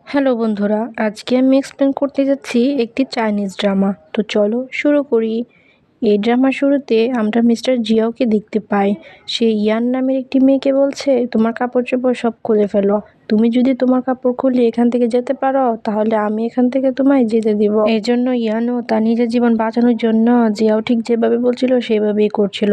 Hello বন্ধুরা, আজকে আমি এক্সপ্লেন করতে যাচ্ছি একটি চাইনিজ ড্রামা। তো চলো শুরু করি। এই ড্রামার শুরুতে আমরা মিস্টার জিয়াওকে দেখতে পাই। সে ইয়ান নামের একটি মেয়েকে বলছে, তোমার কাপড় চোপড় সব খুলে ফেলো। তুমি যদি তোমার কাপড় খুলে এখান থেকে যেতে পারো তাহলে আমি এখান থেকে তোমায় যেতে দিব। এই জন্য ইয়ানও তার নিজের জীবন বাঁচানোর জন্য জিয়াও ঠিক যেভাবে বলছিল সেভাবেই করছিল।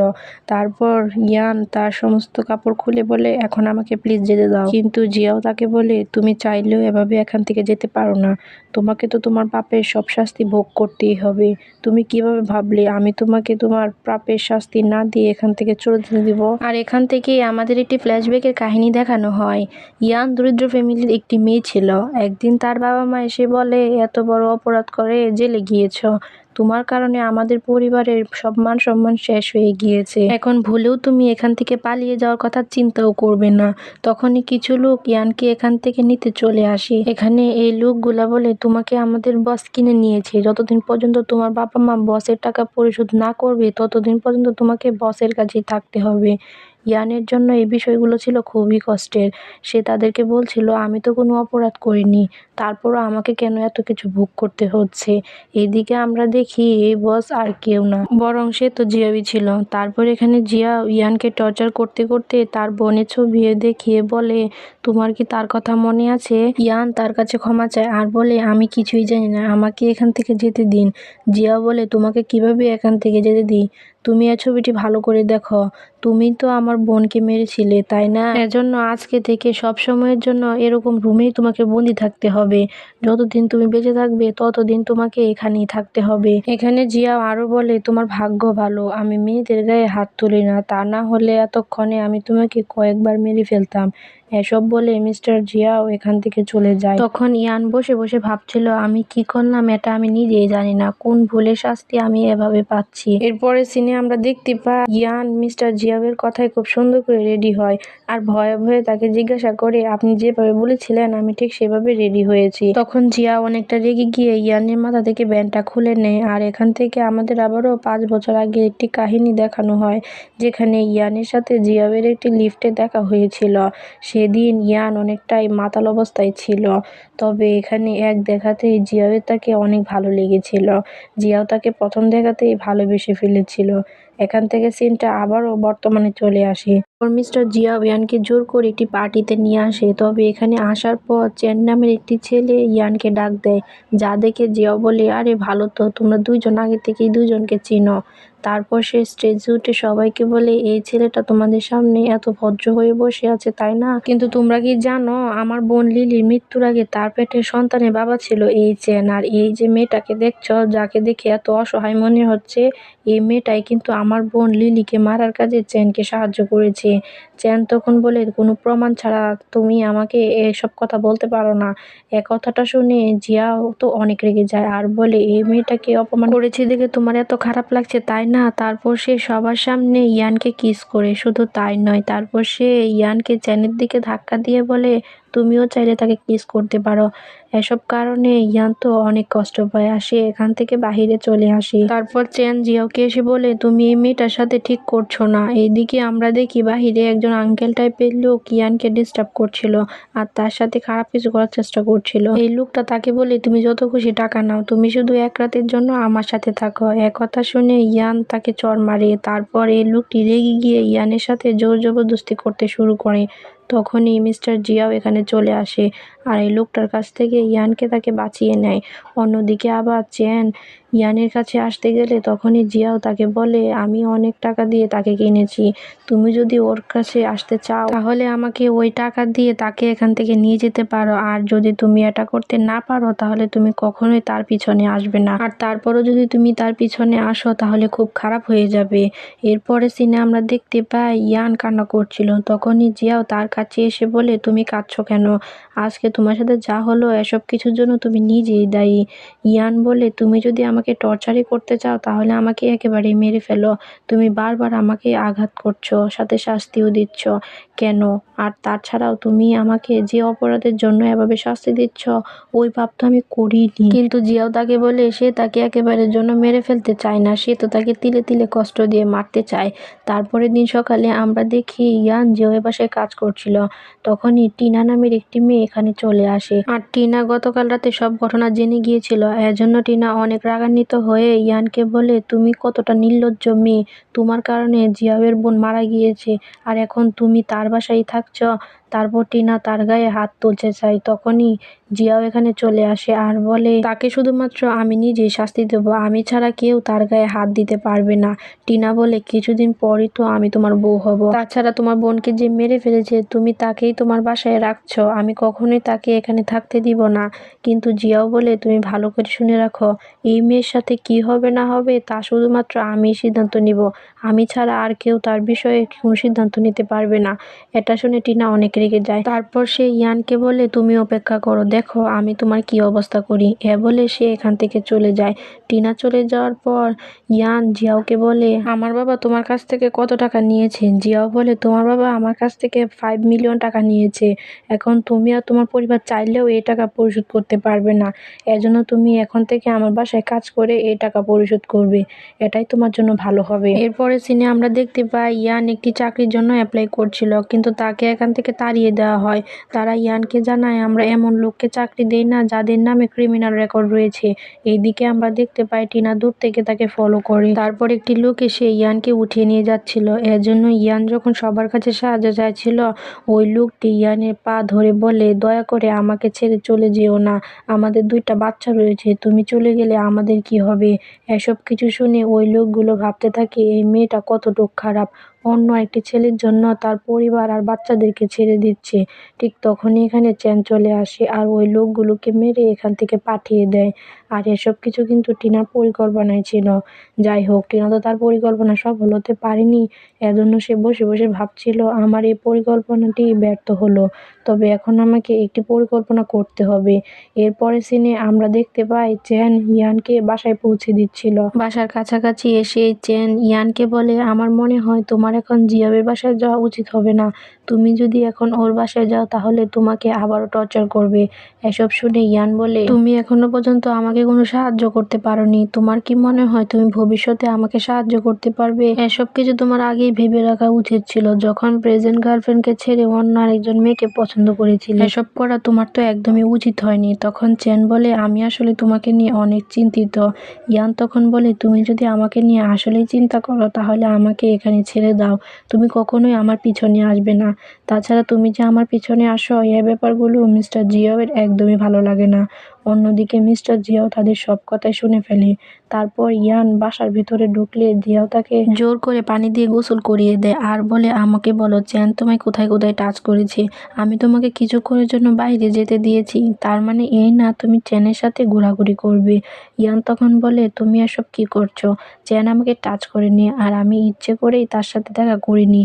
তারপর ইয়ান তার সমস্ত কাপড় খুলে বলে, এখন আমাকে প্লিজ যেতে দাও। কিন্তু জিয়াও তাকে বলে, তুমি চাইলেও এভাবে এখান থেকে যেতে পারো না। তোমাকে তো তোমার পাপের সব শাস্তি ভোগ করতেই হবে। তুমি কিভাবে ভাবলে আমি তোমাকে তোমার পাপের শাস্তি না দিয়ে এখান থেকে চলে যেতে দিব? আর এখান থেকে আমাদের একটি ফ্ল্যাশব্যাকের কাহিনী দেখানো হয়। ইয়ান দরিদ্র ফ্যামিলির একটি মেয়ে ছিল। একদিন তার বাবা মা এসে বলে, এত বড় অপরাধ করে জেলে গিয়েছ, তোমার কারণে আমাদের পরিবারের সব মান সম্মান শেষ হয়ে গিয়েছে। এখন ভুলেও তুমি এখান থেকে পালিয়ে যাওয়ার কথা চিন্তাও করবে না। তখনই কিছু লোক ইয়ানকে এখান থেকে নিতে চলে আসে। এখানে এই লোকগুলা বলে, তোমাকে আমাদের বস কিনে নিয়েছে, যতদিন পর্যন্ত তোমার বাবা মা বসের টাকা পরিশোধ না করবে ততদিন পর্যন্ত তোমাকে বসের কাছেই থাকতে হবে। ইয়ানের জন্য এই বিষয়গুলো ছিল খুবই কষ্টের। সে তাদেরকে বলছিল, আমি তো কোনো অপরাধ করিনি, তারপরও আমাকে কেন এত কিছু ভোগ করতে হচ্ছে। এইদিকে আমরা দেখি এই বস আর কেউ না, বরং সে তো জিয়াবি ছিল। তারপর এখানে জিয়া ইয়ানকে টর্চার করতে করতে তার বোনের ছবি দেখিয়ে বলে, তোমার কি তার কথা মনে আছে? ইয়ান তার কাছে ক্ষমা চায় আর বলে, আমি কিছুই জানি না, আমাকে এখান থেকে যেতে দিন। জিয়া বলে, তোমাকে কিভাবে এখান থেকে যেতে দিই? তুমি এই ছবিটি ভালো করে দেখো। তুমি তো আমার বোনকে মেরেছিলে, তাই না? এজন্য আজকে থেকে সব সময়ের জন্য এরকম রুমেই তোমাকে বন্দি থাকতে হবে। যতদিন তুমি বেঁচে থাকবে ততদিন তোমাকে এখানেই থাকতে হবে। এখানে জিয়া আরো বলে, তোমার ভাগ্য ভালো আমি মেয়েদের গায়ে হাত তুলি না, তা না হলে এতক্ষণে আমি তোমাকে কয়েকবার মেরে ফেলতাম। এসব বলে মিস্টার জিয়াও এখান থেকে চলে যায়। তখন ইয়ান বসে বসে ভাবছিল, আমি কি করলাম এটা আমি নিজেই জানি না, কোন ভুলের শাস্তি আমি এভাবে পাচ্ছি। এরপরে সিনে আমরা দেখতে পাই ইয়ান মিস্টার জিয়াবের কথায় খুব সুন্দর করে রেডি হয় আর ভয়ে ভয়ে তাকে জিজ্ঞাসা করে, আপনি যেভাবে বলেছিলেন আমি ঠিক সেভাবে রেডি হয়েছি। তখন জিয়া অনেকটা রেগে গিয়ে ইয়ানের মাথা থেকে ব্যান্ডটা খুলে নেয়। আর এখান থেকে আমাদের আবারও 5 বছর আগে একটি কাহিনী দেখানো হয়, যেখানে ইয়ানের সাথে জিয়াবের একটি লিফটে দেখা হয়েছিল। সেদিন ইয়ান অনেকটাই মাতাল অবস্থায় ছিল, তবে এখানে এক দেখাতেই জিয়াবের তাকে অনেক ভালো লেগেছিল। জিয়াও তাকে প্রথম দেখাতেই ভালোবেসে ফেলেছিল। এখান থেকে সিনটা আবারও বর্তমানে চলে আসে। মিস্টার জিয়া ইয়ানকে জোর করে একটি পার্টিতে নিয়ে আসে। তবে এখানে আসার পর চেন নামের একটি ছেলে ইয়ানকে ডাক দেয়, যা দেখে জিয়াও বলে, আরে ভালো তো, তোমরা দুইজন আগে থেকেই দুজনকে চিনো। তারপর সে স্টেজে উঠে সবাইকে বলে, এই ছেলেটা তোমাদের সামনে এত ভদ্র হয়ে বসে আছে তাই না, কিন্তু তোমরা কি জানো আমার বোন লিলির মৃত্যুর আগে তার পেটের সন্তানের বাবা ছিল এই চেন। আর এই যে মেয়েটাকে দেখছো, যাকে দেখে এত অসহায় মনে হচ্ছে, এই মেয়েটাই কিন্তু আমার বোন লিলিকে মারার কাজে চেনকে সাহায্য করেছে। চেন তখন বলে, কোনো প্রমাণ ছাড়া তুমি আমাকে এসব কথা বলতে পারো না। কথাটা শুনে জিয়াও তো অনেক রেগে যায় আর বলে, এই মেয়েটাকে অপমান করেছি দেখে তোমার এত খারাপ লাগছে তাই না? তারপর সে সবার সামনে ইয়ানকে কিস করে, শুধু তাই নয়, তারপর সে ইয়ানকে চেনের দিকে ধাক্কা দিয়ে বলে, তুমিও চাইলে তাকে কিস করতে পারো। এসব কারণে ইয়ান তো অনেক কষ্ট পায় আর সে এখান থেকে বাহিরে চলে আসে। তারপর চেন জিয়াওকে এসে বলে, তুমি এই মেয়েটার সাথে ঠিক করছো না। এইদিকে আমরা দেখি বাহিরে একজন আঙ্কেল টাইপের লোক ইয়ানকে ডিস্টার্ব করছিল আর তার সাথে খারাপ কিছু করার চেষ্টা করছিল। এই লোকটা তাকে বলে, তুমি যত খুশি টাকা নাও, তুমি শুধু এক রাতের জন্য আমার সাথে থাকো। কথা শুনে ইয়ান তাকে চড় মারে। তারপর এই লোকটি রেগে গিয়ে ইয়ানের সাথে জোর জবরদস্তি করতে শুরু করে। তখনই মিস্টার জিয়াও এখানে চলে আসে আর এই লোকটার কাছ থেকে ইয়ানকে তাকে বাঁচিয়ে নেয়। অন্যদিকে আবার চেন ইয়ানের কাছে আসতে গেলে তখনই জিয়াও তাকে বলে, আমি অনেক টাকা দিয়ে তাকে কিনেছি, তুমি যদি ওর কাছে আসতে চাও তাহলে আমাকে ওই টাকা দিয়ে তাকে এখান থেকে নিয়ে যেতে পারো, আর যদি তুমি এটা করতে না পারো তাহলে তুমি কখনোই তার পিছনে আসবে না, আর তারপরও যদি তুমি তার পিছনে আসো তাহলে খুব খারাপ হয়ে যাবে। এরপরে সিনে আমরা দেখতে পাই ইয়ান কান্না করছিল। তখনই জিয়াও তার কাছে এসে বলে, তুমি কাঁদছো কেন? আজকে তোমার সাথে যা হলো এসব কিছুর জন্য তুমি নিজেই দায়ী। ইয়ান বলে, তুমি যদি আমাকে টর্চারই করতে চাও তাহলে আমাকে একেবারেই মেরে ফেলো। তুমি বারবার আমাকে আঘাত করছো, সাথে শাস্তিও দিচ্ছ কেন? আর তাছাড়াও তুমি আমাকে যে অপরাধের জন্য এভাবে শাস্তি দিচ্ছ ওই পাপ তো আমি করিনি। কিন্তু জিয়াও তাকে বলে, সে তাকে একেবারের জন্য মেরে ফেলতে চায় না, সে তো তাকে তিলে তিলে কষ্ট দিয়ে মারতে চায়। তারপরের দিন সকালে আমরা দেখি ইয়ান জিয়াওয়ের বাসায় কাজ করছিল। তখনই টিনা নামের একটি মেয়ে এখানে চলে আসে। আর টিনা গতকাল রাতে সব ঘটনা জেনে গিয়েছিল। এজন্য টিনা অনেক রাগান্বিত হয়ে ইয়ানকে বলে, তুমি কতটা নির্লজ্জ মেয়ে, তোমার কারণে জিয়াওয়ের বোন মারা গিয়েছে আর এখন তুমি তার বাসায় থাকছ। তারপর টিনা তার গায়ে হাত তুলতে চায়, তখনই জিয়াও এখানে চলে আসে আর বলে তাকে শুধুমাত্র আমি নিজেই শাস্তি দেবো, আমি ছাড়া কেউ তার গায়ে হাত দিতে পারবে না। টিনা বলে, কিছুদিন পরই তো আমি তোমার বউ হব, তাছাড়া তোমার বোনকে যে মেরে ফেলেছে তুমি তাকেই তোমার বাসায় রাখছো, আমি কখনোই তাকে এখানে থাকতে দিব না। কিন্তু জিয়াও বলে, তুমি ভালো করে শুনে রাখো, এই মেয়ের সাথে কি হবে না হবে তা শুধুমাত্র আমি সিদ্ধান্ত নিব, আমি ছাড়া আর কেউ তার বিষয়ে কোনো সিদ্ধান্ত নিতে পারবে না। এটা শুনে টিনা অনেক রেগে যায়। তারপর সে ইয়ানকে বলে, তুমি অপেক্ষা করো, দেখো আমি তোমার কি অবস্থা করি। বলে সে এখান থেকে চলে যায়। টিনা চলে যাওয়ার পর ইয়ান জিয়াওকে বলে, আমার বাবা তোমার কাছ থেকে কত টাকা নিয়েছে? জিয়াও বলে, তোমার বাবা আমার কাছ থেকে 5 মিলিয়ন টাকা নিয়েছে। এখন তুমি আর তোমার পরিবার চাইলেও এই টাকা পরিশোধ করতে পারবে না, এজন্য তুমি এখন থেকে আমার বাসায় কাজ করে এই টাকা পরিশোধ করবে, এটাই তোমার জন্য ভালো হবে। এরপরে সিনে আমরা দেখতে পাই ইয়ান একটি চাকরির জন্য অ্যাপ্লাই করছিল, কিন্তু তাকে এখান থেকে তাড়িয়ে দেওয়া হয়। তারা ইয়ানকে জানায়, আমরা এমন লোককে চাকরি দেই না যাদের নামে ক্রিমিনাল রেকর্ড রয়েছে। এইদিকে আমরা দেখতে পাই টিনা দূর থেকে তাকে ফলো করে। তারপর একটি লোক এসে ইয়ানকে উঠিয়ে নিয়ে যাচ্ছিল। এর জন্য ইয়ান যখন সবার কাছে সাহায্য চাইছিল, ওই লোকটি ইয়ানের পা ধরে বলে, দয়া করে আমাকে ছেড়ে চলে যেও না, আমাদের 2টা বাচ্চা রয়েছে, তুমি চলে গেলে আমাদের কি হবে? এসব কিছু শুনে ওই লোকগুলো ভাবতে থাকে এই মেয়েটা কতটুকু খারাপ, অন্য একটি ছেলের জন্য তার পরিবার আর বাচ্চাদেরকে ছেড়ে দিচ্ছে। ঠিক তখনই এখানে চ্যান চলে আসে আর ওই লোকগুলোকে মেরে এখান থেকে পাঠিয়ে দেয়। আর এসব কিছু কিন্তু টিনার পরিকল্পনায় ছিল। যাই হোক, টিনা তো তার পরিকল্পনা সফল হতে পারেনি, এজন্য সে বসে বসে ভাবছিল, আমার এই পরিকল্পনাটি ব্যর্থ হলো, তবে এখন আমাকে একটি পরিকল্পনা করতে হবে। এরপরে সিনে আমরা দেখতে পাই চ্যান ইয়ানকে বাসায় পৌঁছে দিচ্ছিল। বাসার কাছাকাছি এসে চ্যান ইয়ানকে বলে, আমার মনে হয় তোমার এখন জিয়াবের বাসায় যাওয়া উচিত হবে না, তুমি যদি এখন ওর বাসায় যাও তাহলে তোমাকে আবারও টর্চার করবে। এসব শুনে ইয়ান বলে, তুমি এখনো পর্যন্ত আমাকে কোনো সাহায্য করতে পারোনি, তোমার কি মনে হয় তুমি ভবিষ্যতে আমাকে সাহায্য করতে পারবে? এসব কিছু তোমার আগেই ভেবে রাখা উচিত ছিল, যখন প্রেজেন্ট গার্লফ্রেন্ডকে ছেড়ে অন্য আরেকজন মেয়েকে পছন্দ করেছিলে, এসব করা তোমার তো একদমই উচিত হয়নি। তখন চ্যান বলে, আমি আসলে তোমাকে নিয়ে অনেক চিন্তিত। ইয়ান তখন বলে, তুমি যদি আমাকে নিয়ে আসলেই চিন্তা করো তাহলে আমাকে এখানে ছেড়ে দাও, তুমি কখনোই আমার পিছনে আসবে না, তাছাড়া তুমি যে আমার পিছনে আসো এই ব্যাপারগুলো মিস্টার জিয়াওয়ের একদমই ভালো লাগে না। অন্যদিকে মিস্টার জিয়াও তাদের সব কথাই শুনে ফেলে। তারপর ইয়ান বাসার ভিতরে ঢুকলে জিয়াও তাকে জোর করে পানি দিয়ে গোসল করিয়ে দেয় আর বলে, আমাকে বলো চ্যান তোমায় কোথায় কোথায় টাচ করেছে? আমি তোমাকে কিছুক্ষণের জন্য বাইরে যেতে দিয়েছি, তার মানে এই না তুমি চ্যানের সাথে ঘোরাঘুরি করবে। ইয়ান তখন বলে, তুমি এসব কি করছো? চ্যান আমাকে টাচ করেনি আর আমি ইচ্ছে করেই তার সাথে দেখা করিনি।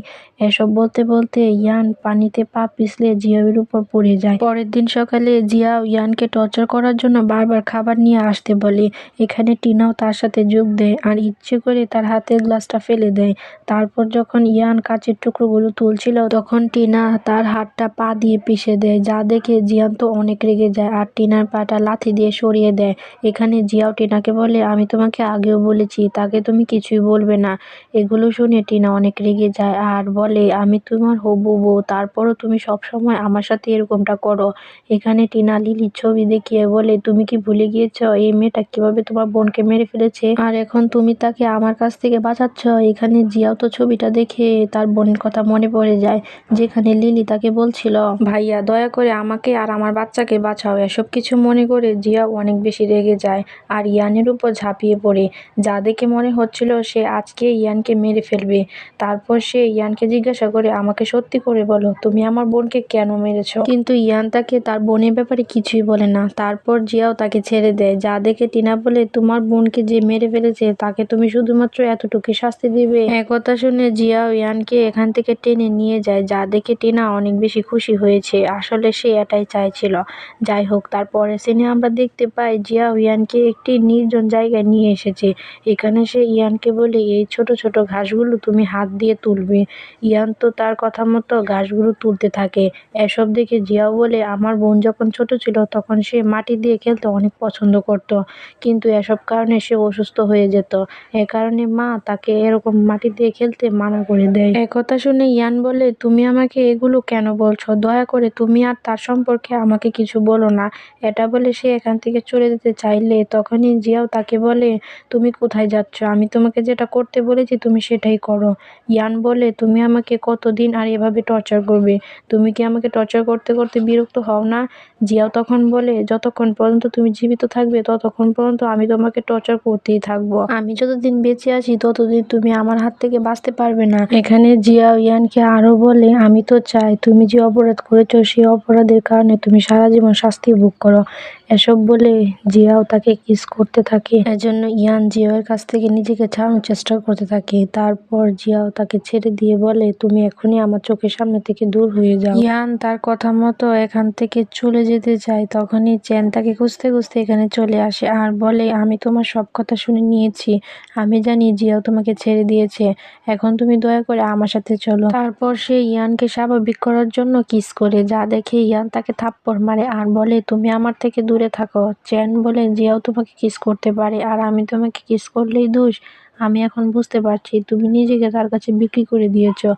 এসব বলতে বলতে ইয়ান পানিতে পা পিছলে জিয়াওয়ের উপর পড়ে যায়। পরের দিন সকালে জিয়াও ইয়ানকে টর্চার করার জন্য বারবার খাবার নিয়ে আসতে বলে। এখানে টিনাও তার সাথে যোগ দেয় আর ইচ্ছে করে তার হাতের গ্লাসটা ফেলে দেয়। তারপর যখন ইয়ান কাচের টুকরোগুলো তুলছিল তখন টিনা তার হাতটা পা দিয়ে পিষে দেয়, যা দেখে জিয়ান তো অনেক রেগে যায় আর টিনার পাটা লাথি দিয়ে সরিয়ে দেয়। এখানে জিয়াও টিনাকে বলে, আমি তোমাকে আগেও বলেছি তাকে তুমি কিছুই বলবে না। এগুলো শুনে টিনা অনেক রেগে যায় আর বলে, আমি তোমার হবু বউ, তারপরও তুমি সব সময় আমার সাথে এরকমটা করো। এখানে টিনা লিলির ছবি দেখিয়ে বলে, তুমি কি ভুলে গিয়েছো এই মেয়েটা কিভাবে তোমার বোনকে মেরে ফেলেছে আর এখন তুমি তাকে আমার কাছ থেকে বাঁচাচ্ছ? এখানে জিয়াও তো ছবিটা দেখে তার বোনের কথা মনে পড়ে যায়, যেখানে লিলি তাকে বলছিল, ভাইয়া দয়া করে আমাকে আর আমার বাচ্চাকে বাঁচাও। এসব কিছু মনে করে জিয়াও অনেক বেশি রেগে যায় আর ইয়ানের উপর ঝাঁপিয়ে পড়ে, যা দেখে মনে হচ্ছিল সে আজকে ইয়ানকে মেরে ফেলবে। তারপর সে ইয়ানকে জিজ্ঞাসা করে, আমাকে সত্যি করে বলো তুমি আমার বোনকে কেন মেরেছো? কিন্তু ইয়ান তাকে তার বোনের ব্যাপারে কিছুই বলে না। তারপর জিয়াও তাকে ছেড়ে দেয়, যা দেখে টিনা বলে, তোমার বোনকে যে মেরে ফেলেছে তাকে তুমি শুধুমাত্র এতটুকু শাস্তি দিবে? একথা শুনে জিয়াও ইয়ানকে এখান থেকে টেনে নিয়ে যায়, যা দেখে টিনা অনেক বেশি খুশি হয়েছে, আসলে সে এটাই চাইছিল। যাই হোক, তারপরে সিনে আমরা দেখতে পাই জিয়াও ইয়ানকে একটি নির্জন জায়গায় নিয়ে এসেছে। এখানে সে ইয়ানকে বলে, এই ছোট ছোট ঘাসগুলো তুমি হাত দিয়ে তুলবে। ইয়ান তো তার কথা মতো মতো ঘাসগুলো তুলতে থাকে। এসব দেখে জিয়াও বলে, আমার বোন যখন ছোট ছিল তখন সে মাটি দিয়ে খেলতে অনেক পছন্দ করত, কিন্তু এসব কারণে সে অসুস্থ হয়ে যেত। এ কারণে মা তাকে এরকম মাটি দিয়ে খেলতে মানা করে দেয়। একথা শুনে ইয়ান বলে, তুমি আমাকে এগুলো কেন বলছো? দয়া করে তুমি আর তার সম্পর্কে আমাকে কিছু বলো না। এটা বলে সে এখান থেকে চলে যেতে চাইলে তখনই জিয়াও তাকে বলে, তুমি কোথায় যাচ্ছ? আমি তোমাকে যেটা করতে বলেছি তুমি সেটাই করো। ইয়ান বলে, তুমি আমাকে কতদিন আর এভাবে টর্চার করবে? তুমি কি আমাকে টর্চার করতে করতে বিরক্ত হও না? জিয়াও তখন বলে, যতক্ষণ পর্যন্ত তুমি জীবিত থাকবে ততক্ষণ পর্যন্ত আমি তোমাকে টর্চার করতেই থাকবো। আমি যতদিন বেঁচে আছি ততদিন তুমি আমার হাত থেকে বাঁচতে পারবে না। এখানে জিয়াও ইয়ানকে আরো বলে, আমি তো চাই তুমি যে অপরাধ করেছো সেই অপরাধের কারণে তুমি সারা জীবন শাস্তি ভোগ করো। এসব বলে জিয়াও তাকে কিস করতে থাকে। এজন্য ইয়ান জিয়াওয়ের কাছ থেকে নিজেকে ছাড়ানোর চেষ্টা করতে থাকে। তারপর জিয়াও তাকে ছেড়ে দিয়ে বলে, তুমি এখনই আমার চোখের সামনে থেকে দূর হয়ে যাও। ইয়ান তার কথা মতো এখান থেকে চলে যেতে চায়। তখনই চেন তাকে খুঁজতে খুঁজতে এখানে চলে আসে আর বলে, আমি তোমার সব কথা শুনে নিয়েছি। আমি জানি জিয়াও তোমাকে ছেড়ে দিয়েছে। এখন তুমি দয়া করে আমার সাথে চলো। তারপর সে ইয়ানকে স্বাভাবিক করার জন্য কিস করে, যা দেখে ইয়ান তাকে থাপ্পড় মারে আর বলে, তুমি আমার থেকে দূরে থাকো। চেন বলে, জিয়াও তোমাকে কিস করতে পারে আর আমি তোমাকে কিস করলেই দোষ? আমি এখন বুঝতে পারছি তুমি নিজেকে তার কাছে বিক্রি করে দিয়েছো,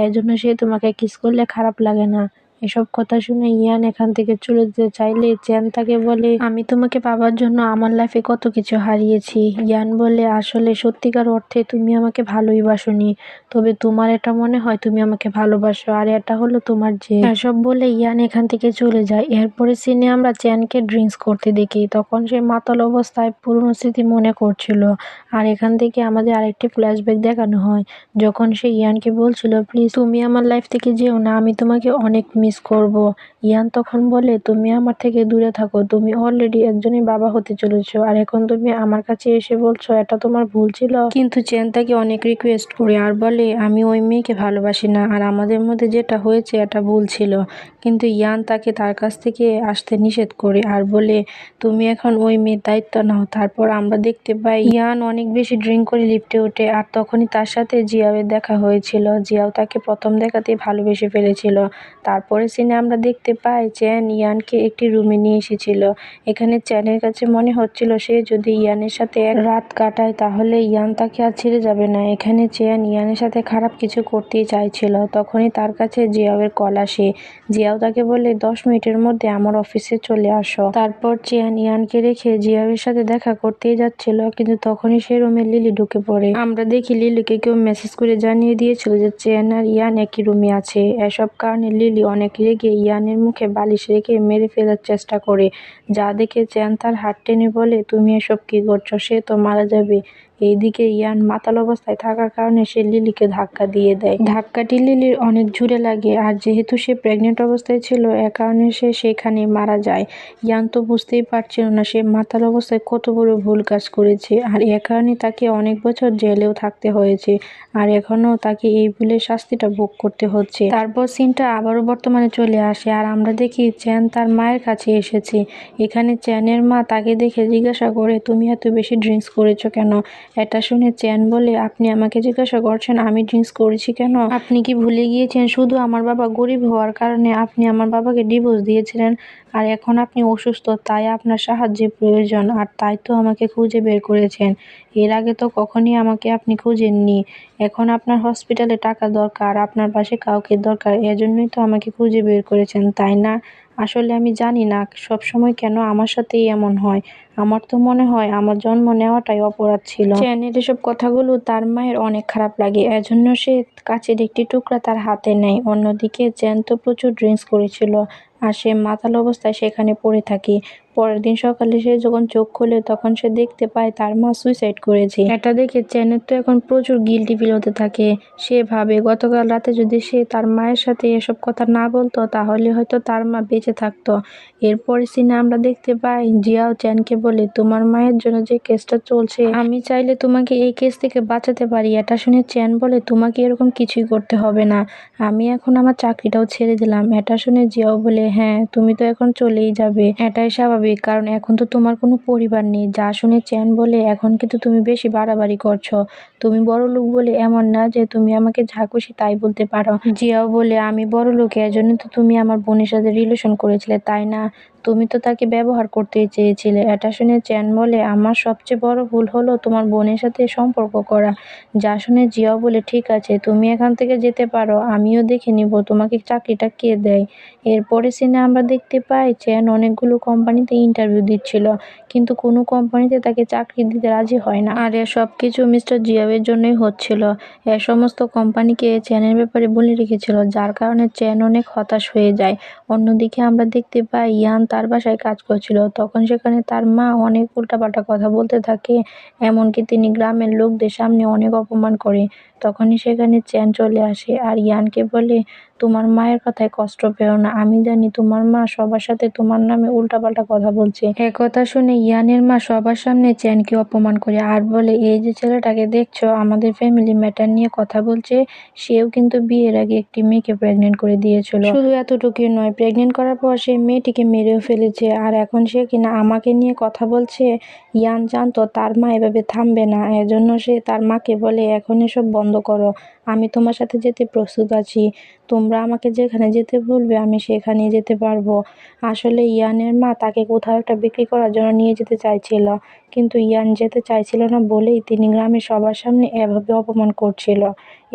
এজন্য সে তোমাকে কিস করলে খারাপ লাগে না। এসব কথা শুনে ইয়ান এখান থেকে চলে যেতে চাইলে চেন তাকে বলে, আমি তোমাকে পাবার জন্য আমার লাইফে কত কিছু হারিয়েছি। ইয়ান বলে, আসলে সত্যিকার অর্থে তুমি আমাকে ভালোই বাসোনি, তবে তোমার এটা মনে হয় তুমি আমাকে ভালোবাসো, আর এটা হলো তোমার জেদ। এসব বলে ইয়ান এখান থেকে চলে যায়। এরপরে সিনে আমরা চেনকে ড্রিঙ্কস করতে দেখি। তখন সে মাতাল অবস্থায় পুরনো স্মৃতি মনে করছিল। আর এখান থেকে আমাদের আরেকটি ফ্ল্যাশব্যাক দেখানো হয়, যখন সে ইয়ানকে বলছিল, প্লিজ তুমি আমার লাইফ থেকে যেও না, আমি তোমাকে অনেক মিস করব। ইয়ান তখন বলে, তুমি আমার থেকে দূরে থাকো, তুমি অলরেডি একজনের বাবা হতে চলেছো, আর এখন তুমি আমার কাছে এসে বলছো এটা তোমার ভুল ছিল। কিন্তু চেন তাকে অনেক রিকোয়েস্ট করে আর বলে, আমি ওই মেয়েকে ভালোবাসি না, আর আমাদের মধ্যে যেটা হয়েছে এটা ভুল ছিল। কিন্তু ইয়ান তাকে তার কাছ থেকে আসতে নিষেধ করে আর বলে, তুমি এখন ওই মেয়ের দায়িত্ব নাও। তারপর আমরা দেখতে পাই ইয়ান অনেক বেশি ড্রিঙ্ক করে লিফটে ওঠে, আর তখনই তার সাথে জিয়াওয়ের দেখা হয়েছিল। জিয়াও তাকে প্রথম দেখাতেই ভালোবেসে ফেলেছিল। তারপরে সিনে আমরা দেখতে পাই চেন ইয়ানকে একটি রুমে নিয়ে এসেছিল। এখানে চেনের কাছে মনে হচ্ছিল সে যদি ইয়ানের সাথে এক রাত কাটায় তাহলে ইয়ান তাকে আর ছেড়ে যাবে না। এখানে চেন ইয়ানের সাথে খারাপ কিছু করতেই চাইছিল। তখনই তার কাছে জিয়াওয়ের কল আসে। জিয়াও তাকে বলে, 10 মিনিটের মধ্যে আমার অফিসে চলে আসো। তারপর চেন ইয়ানকে রেখে জিয়াওয়ের সাথে দেখা করতেই যাচ্ছিল, কিন্তু তখনই সে রুমে লিলি ঢুকে পড়ে। আমরা দেখি লিলিকে কেউ মেসেজ করে জানিয়ে দিয়েছিল যে চেন আর ইয়ান একই রুমে আছে। এসব কারণে লিলি অনেক রেগে ইয়ানের মুখে বালিশ রেখে মেরে ফেলার চেষ্টা করে, যা দেখে চেন তার হাত টেনে বলে, তুমি এসব কি করছো? সে তো মারা যাবে। এইদিকে ইয়ান মাতাল অবস্থায় থাকার কারণে সে লিলিকে ধাক্কা দিয়ে দেয়। ধাক্কাটি লিলির অনেক জোরে লাগে, আর যেহেতু সে প্রেগনেন্ট অবস্থায় ছিল এ কারণে সে সেখানে মারা যায়। ইয়ান তো বুঝতেই পারছিল না সে মাতাল অবস্থায় কত বড় ভুল কাজ করেছে, আর এ কারণে তাকে অনেক বছর জেলেও থাকতে হয়েছে, আর এখনও তাকে এই ভুলের শাস্তিটা ভোগ করতে হচ্ছে। তারপর সিনটা আবারও বর্তমানে চলে আসে, আর আমরা দেখি চেন তার মায়ের কাছে এসেছে। এখানে চেনের মা তাকে দেখে জিজ্ঞাসা করে, তুমি এত বেশি ড্রিঙ্কস করেছো কেন? এটা শুনে চেন বলে, আপনি আমাকে জিজ্ঞাসা করছেন আমি ড্রিঙ্কস করেছি কেন? আপনি কি ভুলে গিয়েছেন শুধু আমার বাবা গরিব হওয়ার কারণে আপনি আমার বাবাকে ডিভোর্স দিয়েছিলেন, আর এখন আপনি অসুস্থ তাই আপনার সাহায্যের প্রয়োজন, আর তাই তো আমাকে খুঁজে বের করেছেন। এর আগে তো কখনই আমাকে আপনি খুঁজেননি। এখন আপনার হসপিটালে টাকা দরকার, আপনার পাশে কাউকে দরকার, এজন্যই তো আমাকে খুঁজে বের করেছেন, তাই না? আসলে আমি জানি না সবসময় কেন আমার সাথেই এমন হয়। আমার তো মনে হয় আমার জন্ম নেওয়াটাই অপরাধ ছিল। চেনের এসব কথাগুলো তার মায়ের অনেক খারাপ লাগে, এজন্য সে কাচের একটি টুকরা তার হাতে নেয়। অন্যদিকে চেন তো প্রচুর ড্রিঙ্কস করেছিল, আর সে মাতাল অবস্থায় সেখানে পড়ে থাকে। পরের দিন সকালে সে যখন চোখ খোলে তখন সে দেখতে পায় তার মা সুইসাইড করেছে। এটা দেখে চেনের তো এখন প্রচুর গিল্টি ফিল হতে থাকে। সে ভাবে গতকাল রাতে যদি সে তার মায়ের সাথে এসব কথা না বলতো তাহলে হয়তো তার মা বেঁচে থাকতো। এরপরে সিনে আমরা দেখতে পাই জিয়াও চেনকে বলে, তোমার মায়ের জন্য যে কেসটা চলছে আমি চাইলে তোমাকে এই কেস থেকে বাঁচাতে পারি। এটা শুনে চেন বলে, তোমাকে এরকম কিছুই করতে হবে না, আমি এখন আমার চাকরিটাও ছেড়ে দিলাম। এটা শুনে জিয়াও বলে, হ্যাঁ তুমি তো এখন চলেই যাবে, এটাই স্বাভাবিক। হবে, কারণ এখন তো তোমার কোনো পরিবার নেই। যা শুনে চ্যান বলে, এখন কিন্তু তুমি বেশি বাড়াবাড়ি করছো। তুমি বড়লোক বলে এমন না যে তুমি আমাকে যা খুশি তাই বলতে পারো। জিয়াও বলে, আমি বড়লোক, এর জন্য তো তুমি আমার বোনের সাথে রিলেশন করেছিলে, তাই না? তুমি তো তাকে ব্যবহার করতে চেয়েছিলে। এটা শুনে চ্যান বলে, আমার সবচেয়ে বড় ভুল হলো তোমার বোনের সাথে সম্পর্ক করা। যা শুনে জিয়াও বলে, ঠিক আছে, তুমি এখান থেকে যেতে পারো, আমিও দেখে নিব তোমাকে চাকরিটা কে দেয়। এরপরে সিনে আমরা দেখতে পাই চ্যান অনেকগুলো কোম্পানিতে ইন্টারভিউ দিচ্ছিল, কিন্তু কোনো কোম্পানিতে তাকে চাকরি দিতে রাজি হয় না। আর সব কিছু মিস্টার জিয়াওয়ের জন্যই হচ্ছিল। সমস্ত কোম্পানিকে চ্যানের ব্যাপারে বলে রেখেছিল, যার কারণে চ্যান অনেক হতাশ হয়ে যায়। অন্যদিকে আমরা দেখতে পাই ইয়ান তার বাসায় কাজ করছিল, তখন সেখানে তার মা অনেক উল্টাপাল্টা কথা বলতে থাকে, এমনকি তিনি গ্রামের লোকদের সামনে অনেক অপমান করে। তখনই সেখানে চ্যান চলে আসে আর ইয়ানকে বলে, তোমার মায়ের কথায় কষ্ট পেও না, আমি জানি তোমার মা সবার সাথে তোমার নামে উল্টাপাল্টা কথা বলছে। একথা শুনে ইয়ানের মা সবার সামনে চ্যানকে অপমান করে আর বলে, এই যে ছেলেটাকে দেখছো আমাদের ফ্যামিলি ম্যাটার নিয়ে কথা বলছে, সেও কিন্তু বিয়ের আগে একটি মেয়েকে প্রেগনেন্ট করে দিয়েছিল। শুধু এতটুকুই নয়, প্রেগনেন্ট করার পর সে মেয়েটিকে মেরেও ফেলেছে, আর এখন সে কিনা আমাকে নিয়ে কথা বলছে। ইয়ান জানতো তার মা এভাবে থামবে না, এজন্য সে তার মাকে বলে, এখন এসব বন্ধ করো, আমি তোমার সাথে যেতে প্রস্তুত আছি, তোমরা আমাকে যেখানে যেতে বলবে আমি সেখানে যেতে পারবো। আসলে ইয়ানের মা তাকে কোথাও একটা বিক্রি করার জন্য নিয়ে যেতে চাইছিল, কিন্তু ইয়ান যেতে চাইছিল না বলেই তিনি গ্রামের সবার সামনে এভাবে অপমান করছিল।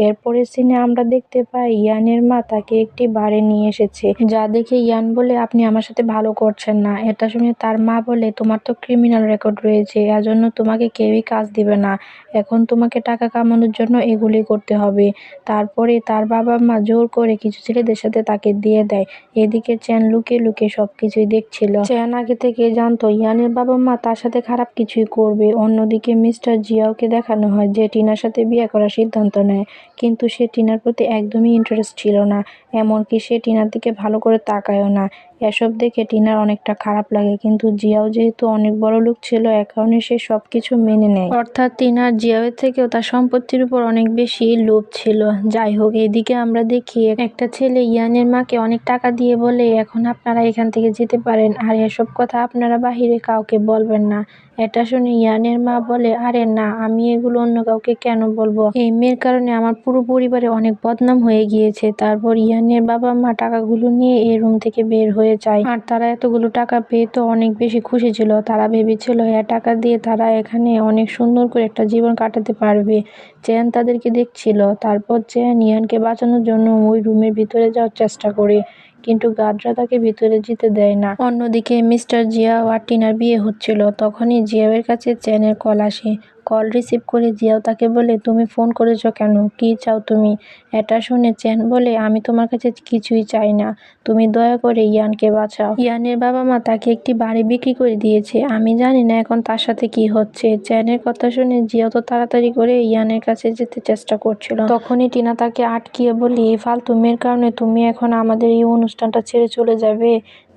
এরপরের সিনে আমরা দেখতে পাই ইয়ানের মা তাকে একটি বারে নিয়ে এসেছে, যা দেখে ইয়ান বলে, আপনি আমার সাথে ভালো করছেন না। এটা শুনে তার মা বলে, তোমার তো ক্রিমিনাল রেকর্ড রয়েছে, এজন্য তোমাকে কেউই কাজ দিবে না, এখন তোমাকে টাকা কামানোর জন্য এগুলি করতে হবে। তারপরে তার বাবা মা জোর করে কিছু ছেলেদের সাথে তাকে দিয়ে দেয়। এদিকে চ্যান লুকিয়ে লুকিয়ে সবকিছুই দেখছিল। চ্যান আগে থেকে জানতো ইয়ানের বাবা মা তার সাথে খারাপ কিছুই করবে। অন্যদিকে মিস্টার জিয়াওকে দেখানো হয় যে টিনার সাথে বিয়ে করার সিদ্ধান্ত নেয়, কিন্তু সে টিনার প্রতি একদমই ইন্টারেস্ট ছিল না, এমনকি সে টিনার দিকে ভালো করে তাকায়ও না। এসব দেখে টিনার অনেকটা খারাপ লাগে, কিন্তু জিয়াও যেহেতু অনেক বড় লোক ছিল, এ কারণে সে সবকিছু মেনে নেয়। অর্থাৎ টিনার জিয়াওয়ের থেকেও তার সম্পত্তির উপর অনেক বেশি লোভ ছিল। যাই হোক, এদিকে আমরা দেখি একটা ছেলে ইয়ানের মাকে অনেক টাকা দিয়ে বলে, এখন আপনারা এখান থেকে যেতে পারেন, আর এসব কথা আপনারা বাহিরে কাউকে বলবেন না। এটা শুনে ইয়ানের মা বলে, আরে না, আমি এগুলো অন্য কাউকে কেন বলবো, এই মেয়ের কারণে আমার পুরো পরিবারে অনেক বদনাম হয়ে গিয়েছে। তারপর ইয়ানের বাবা মা টাকাগুলো নিয়ে এই রুম থেকে বের হয়ে যায়, আর তারা এতগুলো টাকা পেয়ে তো অনেক বেশি খুশি ছিল। তারা ভেবেছিল টাকা দিয়ে তারা এখানে অনেক সুন্দর করে একটা জীবন কাটাতে পারবে। চ্যান তাদেরকে দেখছিল। তারপর চ্যান ইয়ানকে বাঁচানোর জন্য ওই রুমের ভিতরে যাওয়ার চেষ্টা করে, কিন্তু গার্ডরা তাকে ভিতরে যেতে দেয় না। অন্যদিকে মিস্টার জিয়াও আর টিনার বিয়ে হচ্ছিল, তখনই জিয়াওয়ের কাছে চ্যানের কল আসে। কল রিসিভ করে জিয়াও তাকে বলে, তুমি ফোন করেছো কেন, কি চাও তুমি? এটা শুনে চ্যান বলে, আমি তোমার কাছে কিছুই চাই না, তুমি দয়া করে ইয়ানকে বাঁচাও। ইয়ানের বাবা মা তাকে একটি বাড়ি বিক্রি করে দিয়েছে, আমি জানি না এখন তার সাথে কি হচ্ছে। চ্যানের কথা শুনে জিয়াও তো তাড়াতাড়ি করে ইয়ানের কাছে যেতে চেষ্টা করছিল, তখনই টিনা তাকে আটকিয়ে বলি, এই ফালতু মেয়ের কারণে তুমি এখন আমাদের এই অনুষ্ঠানটা ছেড়ে চলে যাবে।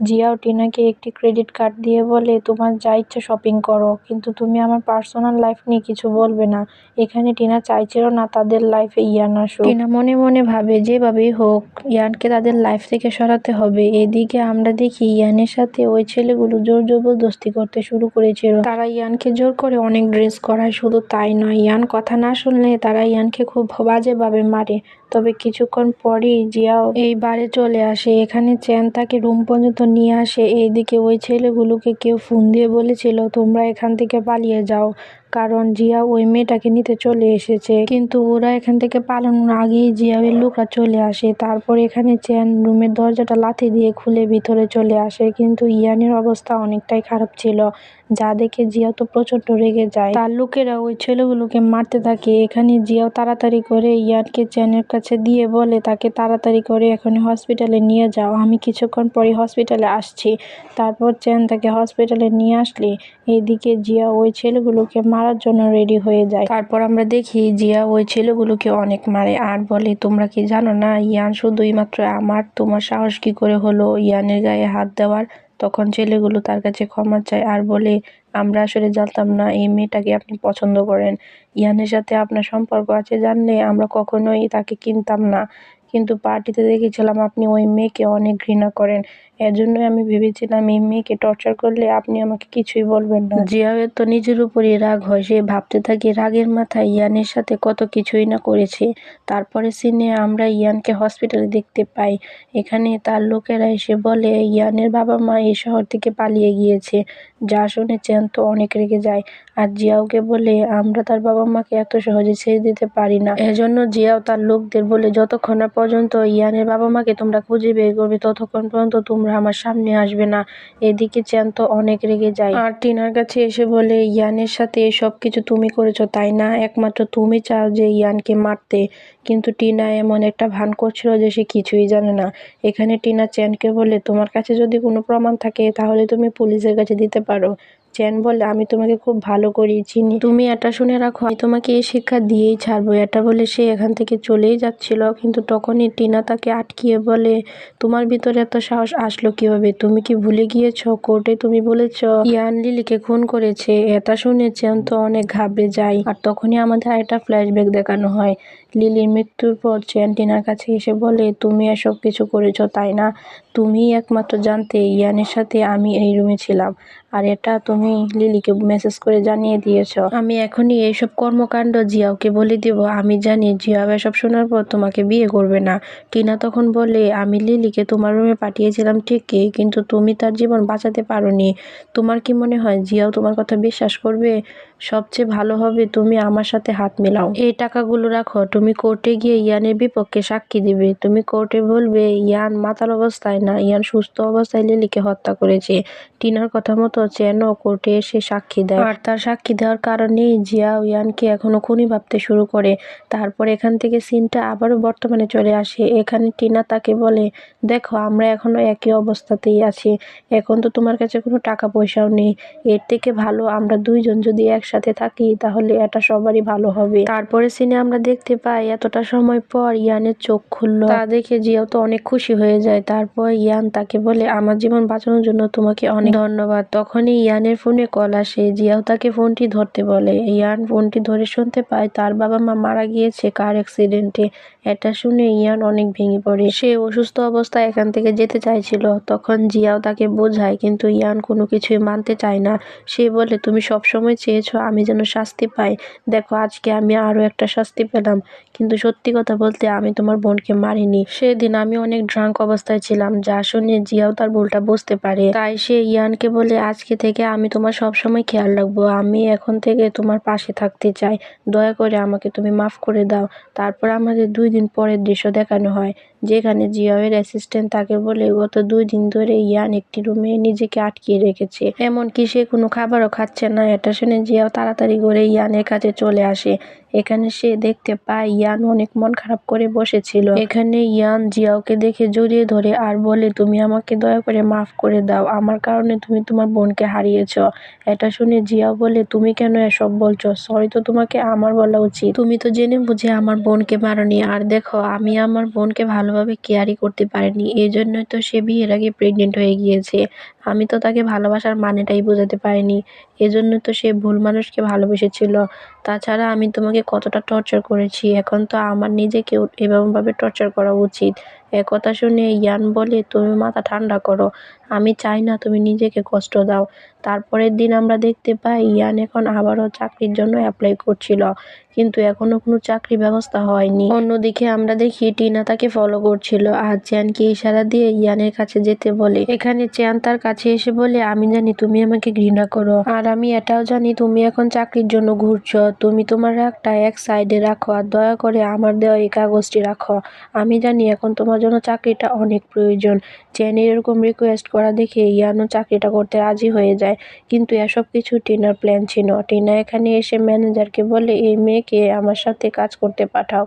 জিয়াও টিনাকে একটি ক্রেডিট কার্ড দিয়ে বলে, তোমার যা ইচ্ছা শপিং করো, কিন্তু তুমি আমার পার্সোনাল লাইফ নিয়ে কিছু বলবে না। এখানে টিনা চাইছিল না তাদের লাইফে ইয়ান আসুক। টিনা মনে মনে ভাবে, যেভাবেই হোক ইয়ানকে তাদের লাইফ থেকে সরাতে হবে। এদিকে আমরা দেখি ইয়ানের সাথে ওই ছেলেগুলো জোর জবরদস্তি করতে শুরু করেছিল। তারা ইয়ানকে জোর করে অনেক ড্রেস করায়, শুধু তাই নয়, ইয়ান কথা না শুনলে তারা ইয়ানকে খুব বাজেভাবে মারে। তবে কিছুক্ষণ পরই জিয়াও এই বারে চলে আসে, এখানে চ্যান তাকে রুম পর্যন্ত নিয়ে আসে। এইদিকে ওই ছেলেগুলোকে কেউ ফোন দিয়ে বলেছিল, তোমরা এখান থেকে পালিয়ে যাও, কারণ জিয়া ওই মেয়েটাকে নিতে চলে এসেছে। কিন্তু ওরা এখান থেকে পালানোর আগেই জিয়াওয়ের লোকরা চলে আসে। তারপর এখানে চ্যান রুমের দরজাটা লাথি দিয়ে খুলে ভিতরে চলে আসে, কিন্তু ইয়ানের অবস্থা অনেকটাই খারাপ ছিল, যা দেখে জিয়াও তো প্রচন্ড রেগে যায়। তার লোকেরা ওই ছেলেগুলোকে মারতে থাকে। এখানে জিয়াও তাড়াতাড়ি করে ইয়ানকে চ্যানের কাছে দিয়ে বলে, তাকে তাড়াতাড়ি করে এখন হসপিটালে নিয়ে যাও, আমি কিছুক্ষণ পরে হসপিটালে আসছি। তারপর চ্যান তাকে হসপিটালে নিয়ে আসলে এইদিকে জিয়া ওই ছেলেগুলোকে মারার জন্য রেডি হয়ে যায়। তারপর আমরা দেখি জিয়া ওই ছেলেগুলোকে অনেক মারে আর বলে, তোমরা কি জানো না ইয়ান শুধুই মাত্র আমার, তোমার সাহস কি করে হলো ইয়ানের গায়ে হাত দেওয়ার? তখন ছেলেগুলো তার কাছে ক্ষমা চায় আর বলে, আমরা আসলে জানতাম না এই মেয়েটাকে আপনি পছন্দ করেন, ইয়ানের সাথে আপনার সম্পর্ক আছে জানলে আমরা কখনোই তাকে কিনতাম না, কিন্তু পার্টিতে দেখেছিলাম আপনি ওই মেয়েকে অনেক ঘৃণা করেন। এজন্যই আমি ভেবেছিলাম এই মেয়েকে টর্চার করলে আপনি আমাকে কিছুই বলবেন না। জিয়াওয়ের তো নিজের উপরই রাগ হয়, সে ভাবতে থাকে রাগের মাথায় ইয়ানের সাথে কত কিছুই না করেছে। তারপরে সিনে আমরা ইয়ানকে হসপিটালে দেখতে পাই। এখানে তার লোকেরা এসে বলে ইয়ানের বাবা মা এই শহর থেকে পালিয়ে গিয়েছে। যা শুনে চ্যান তো অনেক রেগে যায় আর জিয়াওকে বলে আমরা তার বাবা মাকে এত সহজে ছেড়ে দিতে পারি না। এজন্য জিয়াও তার লোকদের বলে যতক্ষণ না পর্যন্ত ইয়ানের বাবা মাকে তোমরা খুঁজে বের করবে ততক্ষণ পর্যন্ত তোমরা আমার সামনে আসবে না। এদিকে চ্যান তো অনেক রেগে যায় আর টিনার কাছে এসে বলে ইয়ানের সাথে সবকিছু তুমি করেছো তাই না, একমাত্র তুমি চাও যে ইয়ানকে মারতে। কিন্তু টিনা এমন একটা ভান করছিল যে সে কিছুই জানে না। এখানে টিনা চ্যানকে বলে তোমার কাছে যদি কোনো প্রমাণ থাকে তাহলে তুমি পুলিশের কাছে দিতে পারো। চ্যান বলে আমি তোমাকে খুব ভালো করেই চিনি, তুমি এটা শুনে রাখো আমি তোমাকে এই শিক্ষা দিয়েই ছাড়বো। এটা বলে সে এখান থেকে চলেই যাচ্ছিল, কিন্তু তখনই টিনা তাকে আটকিয়ে বলে তোমার ভিতরে এত সাহস আসলো কিভাবে, তুমি কি ভুলে গিয়েছো কোর্টে তুমি বলেছ ইয়ান লিলিকে খুন করেছে। এটা শুনে চ্যান তো অনেক ঘাবড়ে যায় আর তখনই আমাদের একটা ফ্ল্যাশব্যাক দেখানো হয়। লিলির মৃত্যুর পর চ্যান টিনার কাছে এসে বলে তুমি এসব কিছু করেছো তাই না, তুমিই একমাত্র জানতে ইয়ানের সাথে আমি এই রুমে ছিলাম আর এটা তুমি লিলিকে মেসেজ করে জানিয়ে দিয়েছো। আমি এখনই এইসব কর্মকাণ্ড জিয়াওকে বলে দিব, আমি জানি জিয়াও এসব শোনার পর তোমাকে বিয়ে করবে না। টিনা তখন বলে আমি লিলিকে তোমার রুমে পাঠিয়েছিলাম ঠিকই, কিন্তু তুমি তার জীবন বাঁচাতে পারোনি। তোমার কি মনে হয় জিয়াও তোমার কথা বিশ্বাস করবে? সবচেয়ে ভালো হবে তুমি আমার সাথে হাত মেলাও, এই টাকাগুলো রাখো, তুমি কোর্টে গিয়ে ইয়ানের বিপক্ষে সাক্ষী দিবে। তুমি কোর্টে বলবে ইয়ান মাতাল অবস্থায় না, ইয়ান সুস্থ অবস্থায় লিলিকে হত্যা করেছে। টিনার কথা মতো চ্যানও কোর্টে এসে সাক্ষী দেয় আর তার সাক্ষী দেওয়ার কারণেই জিয়াও ইয়ানকে এখনো খুনি ভাবতে শুরু করে। তারপর এখান থেকে সিনটা আবারও বর্তমানে চলে আসে। এখানে টিনা তাকে বলে দেখো আমরা এখনো একই অবস্থাতেই আছি, এখন তো তোমার কাছে কোনো টাকা পয়সাও নেই, এর থেকে ভালো আমরা দুইজন যদি একসাথে থাকি তাহলে এটা সবারই ভালো হবে। তারপরে সিনে আমরা দেখতে পাই এতটা সময় পর ইয়ানের চোখ খুললো, তা দেখে জিয়াও তো অনেক খুশি হয়ে যায়। তারপর ইয়ান তাকে বলে আমার জীবন বাঁচানোর জন্য তোমাকে অনেক ধন্যবাদ। তখনই ইয়ানের ফোনে কল আসে, জিয়াও তাকে ফোনটি ধরতে বলে। ইয়ান ফোনটি ধরে শুনতে পায় তার বাবা মা মারা গিয়েছে কার অ্যাক্সিডেন্টে। এটা শুনে ইয়ান অনেক ভেঙে পড়ে, সে অসুস্থ অবস্থায় এখান থেকে যেতে চাইছিল। তখন জিয়াও তাকে বোঝায় কিন্তু ইয়ান কোনো কিছুই মানতে চায় না। সে বলে তুমি সবসময় চেয়েছো আমি যেন শাস্তি পাই, দেখো আজকে আমি আরো একটা শাস্তি পেলাম, কিন্তু সত্যি কথা বলতে আমি তোমার বোনকে মারিনি। সেদিন আমি অনেক ড্রাঙ্ক অবস্থায় ছিলাম। যা শুনে জিয়াও তার ভুলটা বুঝতে পারে, তাই সে ইয়ানকে বলে আজকে থেকে আমি তোমার সবসময় খেয়াল রাখবো, আমি এখন থেকে তোমার পাশে থাকতে চাই, দয়া করে আমাকে তুমি মাফ করে দাও। তারপর আমাদের 2 দিন পরের দৃশ্য দেখানো হয়, যেখানে জিয়াওয়ের অ্যাসিস্ট্যান্ট তাকে বলে গত 2 দিন ধরে ইয়ান একটি রুমে নিজেকে আটকিয়ে রেখেছে, এমনকি সে কোনো খাবারও খাচ্ছে না। এটা শুনে জিয়াও তাড়াতাড়ি করে ইয়ানের কাছে চলে আসে। এখানে সে দেখতে পায় ইয়ান অনেক মন খারাপ করে বসেছিল। এখানে ইয়ান জিয়াওকে দেখে জড়িয়ে ধরে আর বলে তুমি আমাকে দয়া করে মাফ করে দাও, আমার কারণে তুমি তোমার বোনকে হারিয়েছো। এটা শুনে জিয়াও বলে তুমি কেন এসব বলছো, সরি তো তোমাকে আমার বলা উচিত, তুমি তো জেনে বুঝে আমার বোনকে মারোনি। আর দেখো আমি আমার বোনকে ভালোভাবে কেয়ারই করতে পারিনি, এই জন্যই তো সে বিয়ের আগে প্রেগনেন্ট হয়ে গিয়েছে। আমি তো তাকে ভালোবাসার মানেটাই বোঝাতে পারিনি, এজন্য তো সে ভুল মানুষকে ভালোবেসেছিল। তাছাড়া আমি তোমাকে কতটা টর্চার করেছি, এখন তো আমার নিজেকেও এরকমভাবে টর্চার করা উচিত। একথা শুনে ইয়ান বলে তুমি মাথা ঠান্ডা করো, আমি চাই না তুমি নিজেকে কষ্ট দাও। তারপরের দিন আমরা দেখতে পাই ইয়ান এখন আবারও চাকরির জন্য অ্যাপ্লাই করছিল, কিন্তু এখনো কোনো চাকরি ব্যবস্থা হয়নি। অন্যদিকে আমরা দেখি টিনা তাকে ফলো করছিল আর চ্যানকে ইশারা দিয়ে ইয়ানের কাছে যেতে বলে। এখানে চ্যান তার কাছে এসে বলে আমি জানি তুমি আমাকে ঘৃণা করো আর আমি এটাও জানি তুমি এখন চাকরির জন্য ঘুরছো, তুমি তোমার রাগটা এক সাইডে রাখো আর দয়া করে আমার দেওয়া এই কাগজটি রাখো, আমি জানি এখন তোমার জন্য চাকরিটা অনেক প্রয়োজন। চ্যানের এরকম রিকোয়েস্ট করা দেখে ইয়ানও চাকরিটা করতে রাজি হয়ে যায়, কিন্তু এসব কিছু টিনার প্ল্যান ছিল। টিনা এখানে এসে ম্যানেজারকে বলে এই মেয়েকে আমার সাথে কাজ করতে পাঠাও।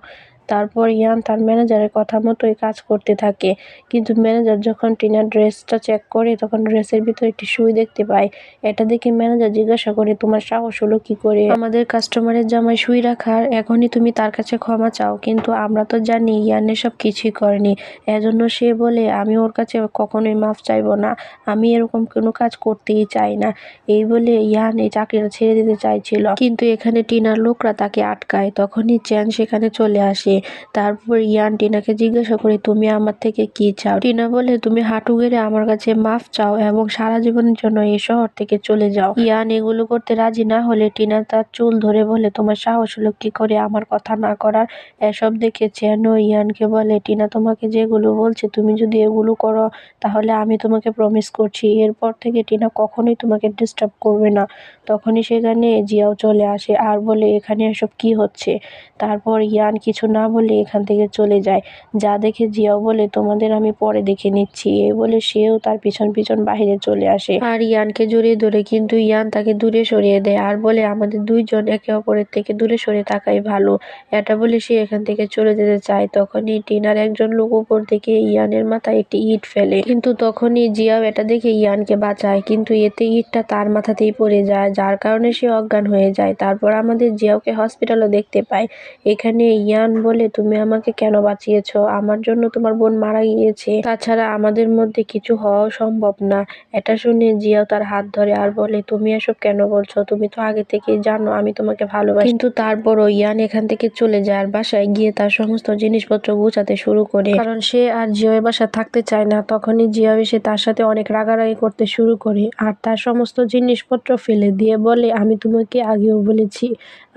তারপর ইয়ান তার ম্যানেজারের কথা মতোই কাজ করতে থাকে, কিন্তু ম্যানেজার যখন টিনার ড্রেসটা চেক করে তখন ড্রেসের ভিতরে একটি সুই দেখতে পায়। এটা দেখে ম্যানেজার জিজ্ঞাসা করে তোমার সাহস হলো কি করে আমাদের কাস্টমারের জামায় সুই রাখার, এখনই তুমি তার কাছে ক্ষমা চাও। কিন্তু আমরা তো জানি ইয়ান এসব কিছুই করেনি, এজন্য সে বলে আমি ওর কাছে কখনোই মাফ চাইবো না, আমি এরকম কোনো কাজ করতেই চাই না। এই বলে ইয়ান এই চাকরিটা ছেড়ে দিতে চাইছিল, কিন্তু এখানে টিনার লোকরা তাকে আটকায়। তখনই চ্যান সেখানে চলে আসে। তারপর ইয়ান টিনাকে জিজ্ঞাসা করে তুমি আমার থেকে কি চাও। টিনা বলে তুমি হাঁটু গেড়ে আমার কাছে মাফ চাও এবং সারা জীবনের জন্য এই শহর থেকে চলে যাও। ইয়ান এগুলো করতে রাজি না হলে টিনা তার চুল ধরে বলে তোমার সাহস হলো কি করে আমার কথা না করার। এসব দেখে চেনো ইয়ানকে বলে টিনা তোমাকে যেগুলো বলছে তুমি যদি এগুলো করো তাহলে আমি তোমাকে প্রমিস করছি এরপর থেকে টিনা কখনোই তোমাকে ডিস্টার্ব করবে না। তখনই সেখানে জিয়াও চলে আসে আর বলে এখানে এসব কি হচ্ছে। তারপর ইয়ান কিছু না বলে এখান থেকে চলে যায়। যা দেখে জিয়াও বলে তোমাদের আমি পরে দেখে নিচ্ছি। এই বলে সেও তার পিছন পিছন বাহিরে চলে আসে আর ইয়ানকে জড়িয়ে ধরে, কিন্তু ইয়ান তাকে দূরে সরিয়ে দেয় আর বলে আমাদের দুইজন একে অপরের থেকে দূরে সরে থাকাই ভালো। এটা বলে সে এখান থেকে চলে যেতে চায়। তখনই টিনার একজন লোক উপর থেকে ইয়ানের মাথায় একটি ইট ফেলে, কিন্তু তখনই জিয়াও এটা দেখে ইয়ানকে বাঁচায়, কিন্তু এতে ইটটা তার মাথাতেই পড়ে যায় যার কারণে সে অজ্ঞান হয়ে যায়। তারপর আমাদের জিয়াওকে হসপিটালও দেখতে পায়। এখানে ইয়ান বলে তুমি আমাকে কেন বাঁচিয়েছ, আমার জন্য তোমার বোন মারা গিয়েছে, তাছাড়া আমাদের মধ্যে কিছু হওয়াও সম্ভব না। এটা শুনে জিয়াও তার হাত ধরে আর বলে তুমি এসব কেন বলছো, তুমি তো আগে থেকেই জানো আমি তোমাকে ভালোবাসি। কিন্তু তারপরও ইয়ান এখান থেকে চলে যায় আর বাসায় গিয়ে তার সমস্ত জিনিসপত্র গুছাতে শুরু করে, কারণ সে আর জিয়াওয়ের বাসায় থাকতে চায় না। তখনই জিয়াও এসে তার সাথে অনেক রাগারাগি করতে শুরু করে আর তার সমস্ত জিনিসপত্র ফেলে দিয়ে বলে আমি তোমাকে আগেও বলেছি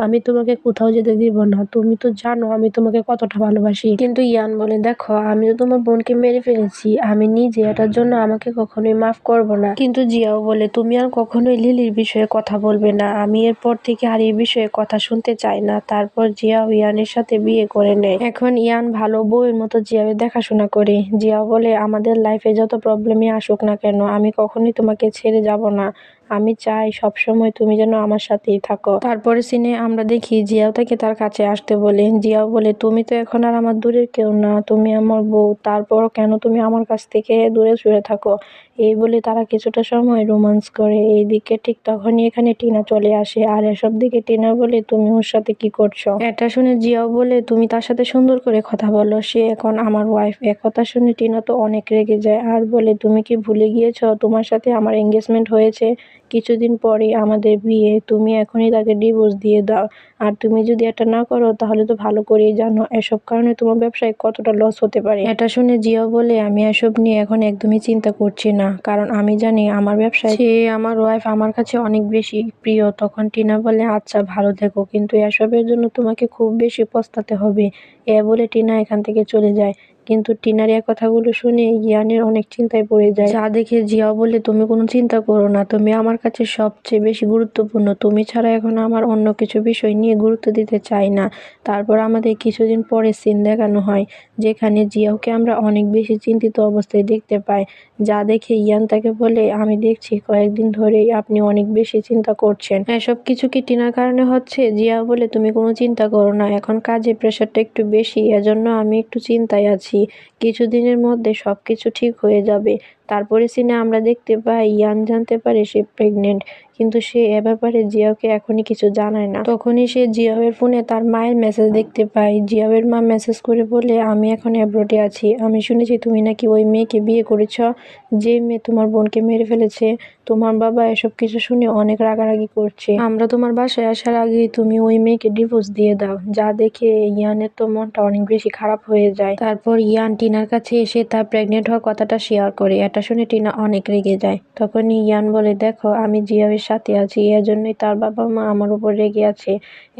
আমি তোমাকে কোথাও যেতে দিব না, তুমি তো জানো আমি তোমাকে কতটা ভালোবাসি। কিন্তু ইয়ান বলে দেখো আমি তো তোমার বোনকে মেরে ফেলেছি, আমি নিজে এটার জন্য আমাকে কখনোই মাফ করব না। কিন্তু জিয়াও বলে তুমি আর কখনোই লিলির বিষয়ে কথা বলবে না, আমি এরপর থেকে আর এই বিষয়ে কথা শুনতে চাই না। তারপর জিয়াও ইয়ানের সাথে বিয়ে করে নেয়। এখন ইয়ান ভালো বউয়ের মতো জিয়াওয়ের দেখাশোনা করে। জিয়াও বলে আমাদের লাইফে যত প্রবলেমই আসুক না কেন আমি কখনোই তোমাকে ছেড়ে যাব না, আমি চাই সবসময় তুমি যেন আমার সাথেই থাকো। তারপরে সিনে আমরা দেখি জিয়াও তাকে তার কাছে আসতে বলে। জিয়াও বলে তুমি তো এখন আর আমার দূরের কেউ না, তুমি আমার বউ, তারপর কেন তুমি আমার কাছ থেকে দূরে সরে থাকো। এই বলে তারা কিছুটা সময় রোমান্স করে। এইদিকে ঠিক তখনই এখানে টিনা চলে আসে আর এসব দিকে টিনা বলে তুমি ওর সাথে কি করছো। এটা শুনে জিয়াও বলে তুমি তার সাথে সুন্দর করে কথা বলো, সে এখন আমার ওয়াইফ। একথা শুনে টিনা তো অনেক রেগে যায় আর বলে তুমি কি ভুলে গিয়েছো তোমার সাথে আমার এঙ্গেজমেন্ট হয়েছে, কিছুদিন পরে আমাদের বিয়ে, তুমি এখনই তাকে ডিভোর্স দিয়ে দাও। আর তুমি যদি এটা না করো তাহলে তো ভালো করেই জানো এসব কারণে তোমার ব্যবসায় কতটা লস হতে পারে। এটা শুনে জিয়াও বলে আমি এসব নিয়ে এখন একদমই চিন্তা করছি না, কারণ আমি জানি আমার ব্যবসায় সে আমার ওয়াইফ আমার কাছে অনেক বেশি প্রিয়। তখন টিনা বলে আচ্ছা ভালো থেকো, কিন্তু এসবের জন্য তোমাকে খুব বেশি পস্তাতে হবে। এ বলে টিনা এখান থেকে চলে যায়। কিন্তু টিনার এই কথাগুলো শুনে ইয়ানের অনেক চিন্তায় পড়ে যায়। যা দেখে জিয়াও বলে তুমি কোনো চিন্তা করো না, তুমি আমার কাছে সবচেয়ে বেশি গুরুত্বপূর্ণ, তুমি ছাড়া এখন আমার অন্য কিছু বিষয় নিয়ে গুরুত্ব দিতে চাই না। তারপর আমাদের কিছুদিন পরে সিন দেখানো হয় যেখানে জিয়াওকে আমরা অনেক বেশি চিন্তিত অবস্থায় দেখতে পাই। যা দেখে ইয়ান তাকে বলে আমি দেখছি কয়েকদিন ধরেই আপনি অনেক বেশি চিন্তা করছেন, এসব কিছু কি টিনার কারণে হচ্ছে। জিয়া বলে তুমি কোনো চিন্তা করো না, এখন কাজের প্রেশারটা একটু বেশি, এজন্য আমি একটু চিন্তায় আছি, কিছুদিনের মধ্যে সবকিছু ঠিক হয়ে যাবে। তারপরে সিনে আমরা দেখতে পাই ইয়ান জানতে পারে সে প্রেগনেন্ট, কিন্তু সে এ ব্যাপারে জিয়াওকে এখনই কিছু জানায় না। তখনই সে জিয়াওয়ের ফোনে তার মায়ের মেসেজ দেখতে পায়। জিয়াওয়ের মা মেসেজ করে বলে আমি এখন অ্যাব্রোডে আছি, আমি শুনেছি তুমি নাকি ওই মেয়েকে বিয়ে করেছ যে মেয়ে তোমার বোনকে মেরে ফেলেছে। তোমার বাবা এসব কিছু শুনে অনেক রাগারাগি করছে, আমরা তোমার বাসায় আসার আগেই তুমি ওই মেয়েকে ডিভোর্স দিয়ে দাও। যা দেখে ইয়ানের তো মনটা অনেক বেশি খারাপ হয়ে যায়। তারপর ইয়ান টিনার কাছে এসে তার প্রেগনেন্ট হওয়ার কথাটা শেয়ার করে। এটা শুনে টিনা অনেক রেগে যায়। তখনই ইয়ান বলে দেখো আমি জিয়াওয়ের সাথে আছি, এজন্যই তার বাবা মা আমার উপর রেগে আছে,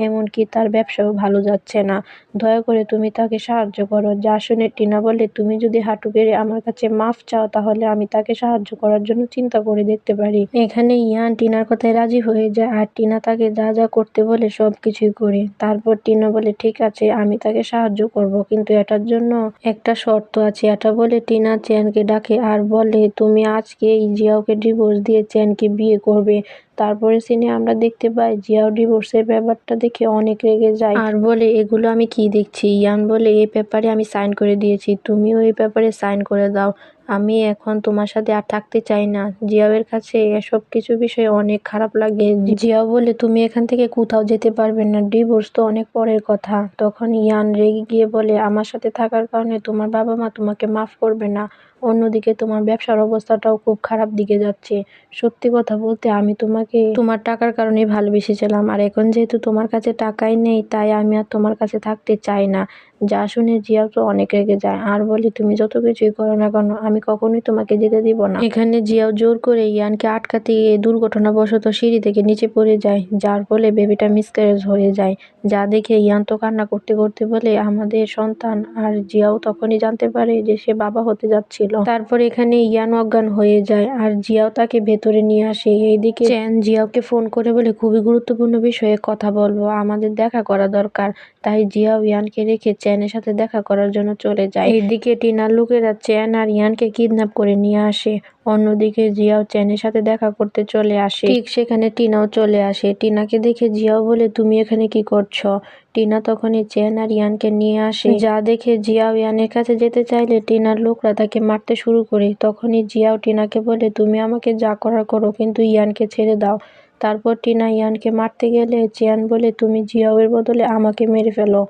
এমনকি তার ব্যবসাও ভালো যাচ্ছে না, দয়া করে তুমি তাকে সাহায্য করো। যা শুনে টিনা বলে তুমি যদি হাঁটু গেড়ে আমার কাছে মাফ চাও তাহলে আমি তাকে সাহায্য করার জন্য চিন্তা করে দেখতে পারি। এখানে ইয়ান টিনার কথায় রাজি হয়ে যায় আর টিনা তাকে যা যা করতে বলে সবকিছুই করে। তারপর টিনা বলে ঠিক আছে আমি তাকে সাহায্য করব, কিন্তু এটার জন্য একটা শর্ত আছে। এটা বলে টিনা চেনকে ডাকে আর বলে তুমি আজকে এই জিয়াওকে ডিভোর্স দিয়ে চেনকে বিয়ে করবে। তারপরে সিনে আমরা দেখতে পাই জিয়াও ডিভোর্সের ব্যাপারটা দেখে অনেক রেগে যায় আর বলে এগুলো আমি কি দেখছি। ইয়ান বলে এই পেপারে আমি সাইন করে দিয়েছি, তুমিও এই পেপারে সাইন করে দাও, আমি এখন তোমার সাথে আর থাকতে চাই না। জিয়াওয়ের কাছে এসব কিছু বিষয় অনেক খারাপ লাগে। জিয়াও বলে তুমি এখান থেকে কোথাও যেতে পারবে না, ডিভোর্স তো অনেক পরের কথা। তখন ইয়ান রেগে গিয়ে বলে আমার সাথে থাকার কারণে তোমার বাবা মা তোমাকে মাফ করবে না, অন্যদিকে তোমার ব্যবসার অবস্থাটাও খুব খারাপ দিকে যাচ্ছে। সত্যি কথা বলতে আমি তোমাকে তোমার টাকার কারণেই ভালোবেসেছিলাম, আর এখন যেহেতু তোমার কাছে টাকাই নেই তাই আমি আর তোমার কাছে থাকতে চাই না। যা শুনে জিয়াও তো অনেক রেগে যায় আর বলে, তুমি যত কিছুই করো না কেন আমি কখনোই তোমাকে যেতে দিব না। এখানে জিয়াও জোর করে ইয়ানকে আটকাতে গিয়ে দুর্ঘটনাবশত সিঁড়ি থেকে নিচে পড়ে যায়, যার ফলে বেবিটা মিসক্যারেজ হয়ে যায়। যা দেখে ইয়ান তো কান্না করতে করতে বলে, আমাদের সন্তান। আর জিয়াও তখনই জানতে পারে যে সে বাবা হতে যাচ্ছিল। তারপর এখানে ইয়ান অজ্ঞান হয়ে যায় আর জিয়াও তাকে ভেতরে নিয়ে আসে। এইদিকে চ্যান জিয়াওকে ফোন করে বলে, খুবই গুরুত্বপূর্ণ বিষয়ে কথা বলবো, আমাদের দেখা করা দরকার। তাই জিয়াও ইয়ানকে রেখে চ্যানের সাথে দেখা করার জন্য চলে যায়। এইদিকে টিনার লোকেরা চ্যান আর ইয়ানকে কিডন্যাপ করে নিয়ে আসে। অন্যদিকে জিয়াও চ্যানের সাথে দেখা করতে চলে আসে। ঠিক সেখানে টিনাও চলে আসে। টিনাকে দেখে জিয়াও বলে, তুমি এখানে কি করছো? টিনা তখনই চ্যান আর ইয়ানকে নিয়ে আসে। যা দেখে জিয়াও ইয়ানের কাছে যেতে চাইলে টিনার লোকরা তাকে মারতে শুরু করে। তখনই জিয়াও টিনাকে বলে, তুমি আমাকে যা করার করো, কিন্তু ইয়ানকে ছেড়ে দাও। তারপর টিনা ইয়ানকে মারতে গেলে চ্যান বলে, তুমি জিয়াওয়ের বদলে আমাকে মেরে ফেলো।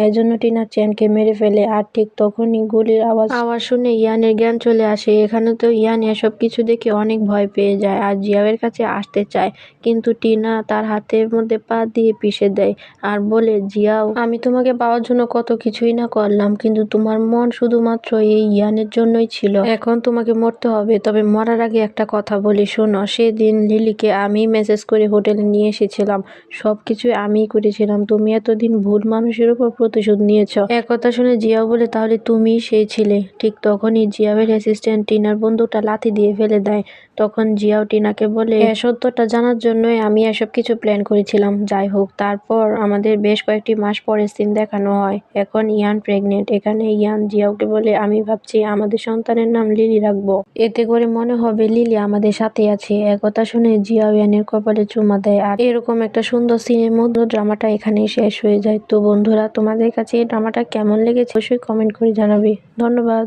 এজন্য টিনা চ্যানকে মেরে ফেলে। আর ঠিক তখনই গুলির আওয়াজ শুনে ইয়ানের জ্ঞান চলে আসে। এখানে তো ইয়ান এসব কিছু দেখে অনেক ভয় পেয়ে যায় আর জিয়াওয়ের কাছে আসতে চায়, কিন্তু টিনা তার হাতের মধ্যে পা দিয়ে পিষে দেয় আর বলে, জিয়াও, আমি তোমাকে পাওয়ার জন্য কত কিছুই না করলাম, কিন্তু তোমার মন শুধুমাত্র এই ইয়ানের জন্যই ছিল। এখন তোমাকে মরতে হবে, তবে মরার আগে একটা কথা বলি, শোনো। সেদিন লিলিকে আমি মেসেজ করে হোটেলে নিয়ে এসেছিলাম, সবকিছু আমিই করেছিলাম। তুমি এতদিন ভুল মানুষের উপর প্রতিশোধ নিয়েছ। একথা শুনে জিয়াও বলে, তাহলে তুমিই সেই ছিলে। ঠিক তখনই জিয়াওয়ের অ্যাসিস্ট্যান্ট টিনার বন্দুকটা লাথি দিয়ে ফেলে দেয়। তখন জিয়াও টিনাকে বলে, সত্যটা জানার জন্যই আমি এসব কিছু প্ল্যান করেছিলাম। যাই হোক, তারপর আমাদের বেশ কয়েকটি মাস পরে সিন দেখানো হয়। এখন ইয়ান প্রেগনেন্ট। এখানে ইয়ান জিয়াওকে বলে, আমি ভাবছি আমাদের সন্তানের নাম লিলি রাখবো, এতে করে মনে হবে লিলি আমাদের সাথে আছে। একথা শুনে জিয়াও ইয়ানের কপালে চুমা দেয়। আর এরকম একটা সুন্দর সিনের মধ্যে ড্রামাটা এখানেই শেষ হয়ে যায়। তো বন্ধুরা, তোমাদের কাছে এই ড্রামাটা কেমন লেগেছে অবশ্যই কমেন্ট করে জানাবে। ধন্যবাদ।